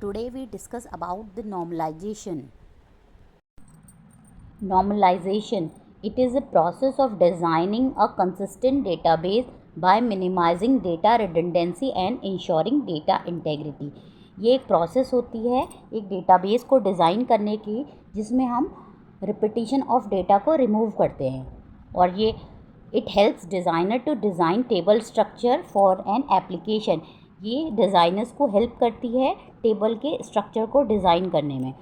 Today we discuss about the normalization. Normalization. It is a process of designing a consistent database by minimizing data redundancy and ensuring data integrity. ये एक process होती है एक database को design करने की जिसमें हम रिपीटिशन ऑफ डेटा को रिमूव करते हैं और ये it helps designer to design table structure for an application. ये डिज़ाइनर्स को हेल्प करती है टेबल के स्ट्रक्चर को डिज़ाइन करने में.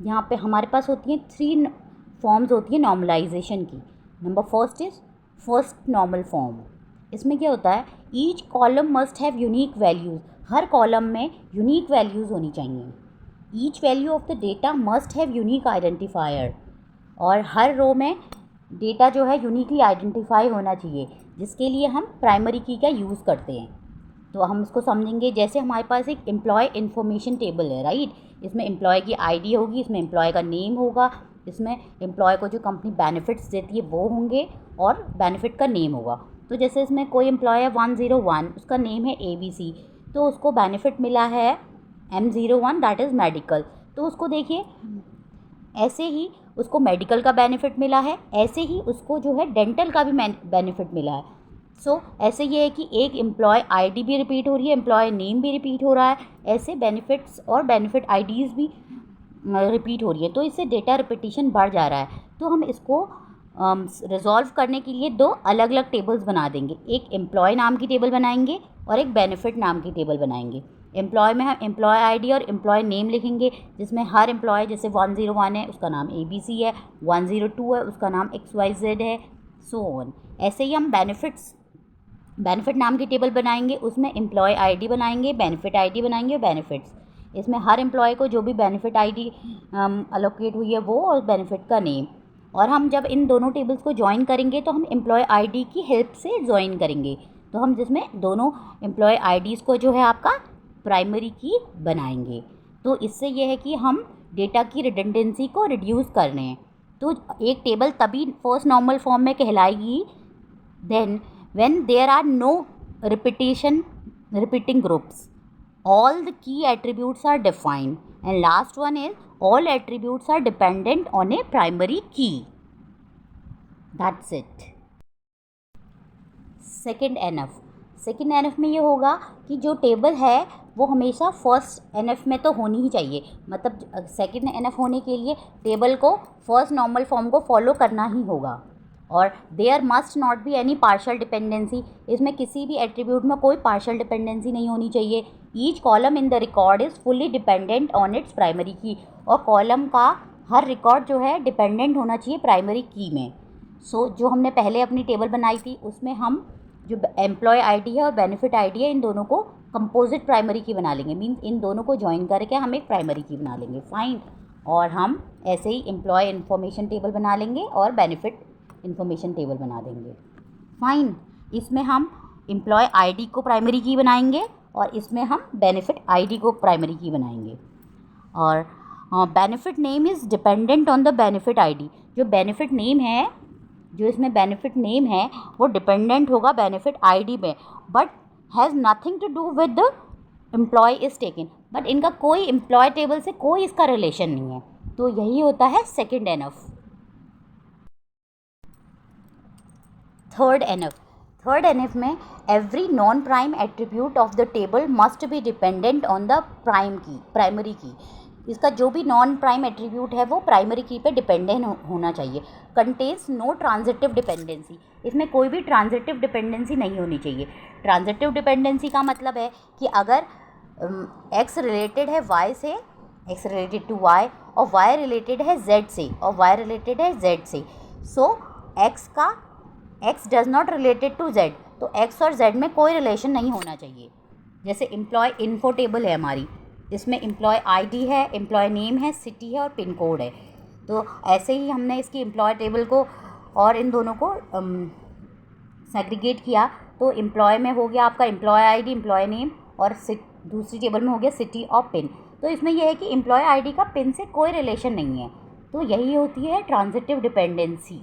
यहाँ पे हमारे पास होती हैं 3 फॉर्म्स होती है नॉर्मलाइजेशन की. Number first is first normal form. इसमें क्या होता है, each column must have unique values. Her column में यूनिक वैल्यूज़ होनी चाहिए. Each value of the data must have unique identifier. और हर रो में डेटा जो है यूनिकली आइडेंटिफाई होना चाहिए, जिसके लिए हम प्राइमरी की का यूज़ करते हैं. तो हम इसको समझेंगे. जैसे हमारे पास एक एम्प्लॉय इन्फॉर्मेशन टेबल है, राइट. इसमें एम्प्लॉय की आईडी होगी, इसमें एम्प्लॉय का नेम होगा, इसमें एम्प्लॉय को जो कंपनी बेनिफिट्स देती है वो होंगे और बेनिफिट का नेम होगा. तो जैसे इसमें कोई एम्प्लॉय है 101, उसका नेम है ABC, तो उसको बेनिफिट मिला है M01, दैट इज़ मेडिकल. तो उसको देखिए, ऐसे ही उसको मेडिकल का बेनिफिट मिला है, ऐसे ही उसको जो है डेंटल का भी बेनिफिट मिला है. सो ऐसे ये है कि एक एम्प्लॉय आईडी भी रिपीट हो रही है, एम्प्लॉय नेम भी रिपीट हो रहा है, ऐसे बेनिफिट्स और बेनिफिट आईडीज़ भी रिपीट हो रही है. तो इससे डेटा रिपीटिशन बढ़ जा रहा है. तो हम इसको रिजॉल्व करने के लिए 2 अलग अलग टेबल्स बना देंगे. एक एम्प्लॉय नाम की टेबल बनाएंगे और एक बेनिफिट नाम की टेबल बनाएंगे. एम्प्लॉय में हम एम्प्लॉय आईडी और एम्प्लॉय नेम लिखेंगे, जिसमें हर एम्प्लॉय, जैसे 101 है उसका नाम ABC है, 102 है उसका नाम XYZ है, सो ऑन. ऐसे ही हम बेनिफिट नाम की टेबल बनाएंगे, उसमें एम्प्लॉय आईडी बनाएंगे, बेनिफिट आईडी बनाएंगे और बेनिफिट्स. इसमें हर एम्प्लॉय को जो भी बेनिफिट आईडी अलोकेट हुई है वो और बेनिफिट का नेम. और हम जब इन दोनों टेबल्स को ज्वाइन करेंगे तो हम एम्प्लॉय आईडी की हेल्प से ज्वाइन करेंगे. तो हम जिसमें दोनों एम्प्लॉय आईडीज़ को जो है आपका प्राइमरी की बनाएंगे. तो इससे यह है कि हम डेटा की रिडंडेंसी को रिड्यूस कर रहे हैं. तो एक टेबल तभी फर्स्ट नॉर्मल फॉर्म में कहलाएगी then when there are no repeating groups, all the key attributes are defined, and last one is all attributes are dependent on a primary key. That's it. Second NF में ये होगा कि जो table है वो हमेशा फर्स्ट NF में तो होनी ही चाहिए. मतलब सेकेंड NF होने के लिए टेबल को फर्स्ट नॉर्मल फॉर्म को फॉलो करना ही होगा. और there must not be any partial dependency. इसमें किसी भी एट्रीब्यूट में कोई पार्शियल डिपेंडेंसी नहीं होनी चाहिए. Each column in the record is fully dependent on its primary की. और कॉलम का हर रिकॉर्ड जो है डिपेंडेंट होना चाहिए प्राइमरी की में. सो जो हमने पहले अपनी टेबल बनाई थी उसमें हम जो एम्प्लॉय आईडी है और बेनिफिट आईडी है, इन दोनों को कंपोजिट प्राइमरी की बना लेंगे. मीन्स इन दोनों को ज्वाइन करके हम एक प्राइमरी की बना लेंगे. फाइन. और हम ऐसे ही एम्प्लॉय इन्फॉर्मेशन टेबल बना लेंगे और बेनिफिट इन्फॉर्मेशन टेबल बना देंगे. फाइन. इसमें हम एम्प्लॉय आईडी को प्राइमरी की बनाएंगे और इसमें हम बेनिफिट आईडी को प्राइमरी की बनाएंगे. और benefit name is dependent on the benefit ID. जो बेनिफिट नेम है, जो इसमें बेनिफिट नेम है वो डिपेंडेंट होगा बेनिफिट आईडी में, but has nothing to do with the employee is taken. But इनका कोई एम्प्लॉय टेबल से कोई इसका रिलेशन नहीं है. तो यही होता है सेकेंड NF. थर्ड NF में every non prime attribute of the table must be dependent on the primary की. इसका जो भी नॉन प्राइम एट्रीब्यूट है वो प्राइमरी की पे डिपेंडेंट होना चाहिए. Contains no transitive dependency. इसमें कोई भी ट्रांजिटिव डिपेंडेंसी नहीं होनी चाहिए. ट्रांजिटिव डिपेंडेंसी का मतलब है कि अगर X रिलेटेड है Y से, X रिलेटेड टू Y, और Y रिलेटेड है Z से और Y रिलेटेड है Z से, so X does not related to Z, तो X और Z में कोई रिलेशन नहीं होना चाहिए. जैसे एम्प्लॉय इन्फो टेबल है हमारी, इसमें एम्प्लॉय आईडी है, एम्प्लॉय नेम है, सिटी है और पिन कोड है. तो ऐसे ही हमने इसकी एम्प्लॉय टेबल को और इन दोनों को सेग्रीगेट किया. तो एम्प्लॉय में हो गया आपका एम्प्लॉय आईडी, एम्प्लॉय नेम, और दूसरी टेबल में हो गया सिटी और पिन. तो इसमें यह है कि एम्प्लॉय आईडी का पिन से कोई रिलेशन नहीं है. तो यही होती है ट्रांजिटिव डिपेंडेंसी.